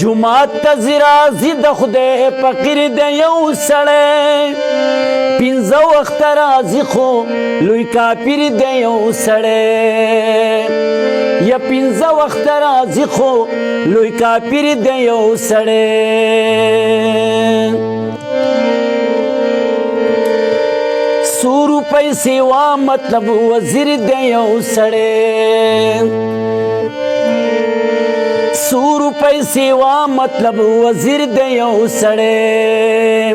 جمعات ته ځي راځي د خدای فقیر دی یو سړی پنځه وخته راځي خو لوی کافر دی یو سړی یا پنځه وخته راځي خو لوی کافر دی یو سړی سو روپۍ سیوا مطلب وزیر دی یو سړی سو روپۍ سیوا مطلب وزیر دی یو سړی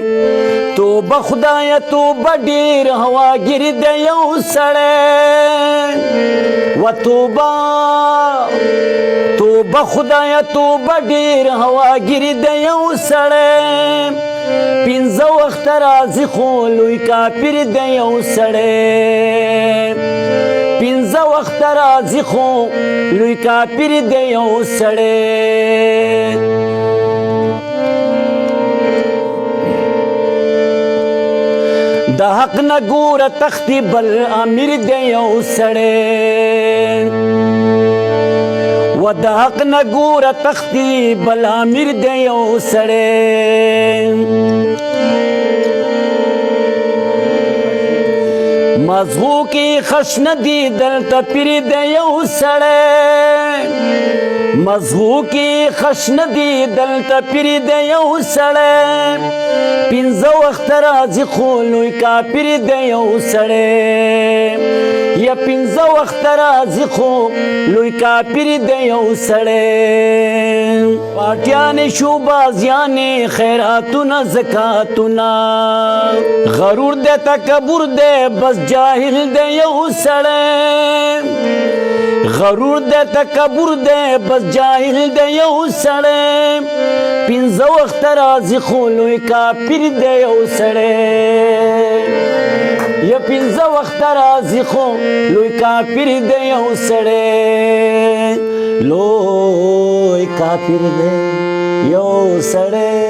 توبه خدایه توبه ډېر هواګیر دی یو سړی و توبه توبه خدایه توبه ډېر هواګیر دی یو سړی پنځه وخته راځي خو لوی کافر دی یو سړی پنځه وخته راځي خو لوی کافر دی یو سړی د حق نه ګوره تختی بل امیر دی یو سړی و د حق نه ګوره تختی بل امیر دی یو سړی مزغو کی خش ندی دلتا پیر دی یو سړی مزغو کی خش ندی دلتا پیر دی یو سړی پنځه وخته راځي خو لوی کافر دی یو سړی یا پنځه وخته راځي خو لوی کافر دی یو سړی پاټیانې شوبازیانې خیراتونه زکاتونه غرور دی تکبر دی بس جاهل دی یو سړی غرور دی تکبر دی بس جاهل دی یو سړی پنځه وخته راځي خو لوی کافر دی یو سړی یا پنځه وخته راځي خو لوی کافر دی یو سړی لوی کافر دی یو سړی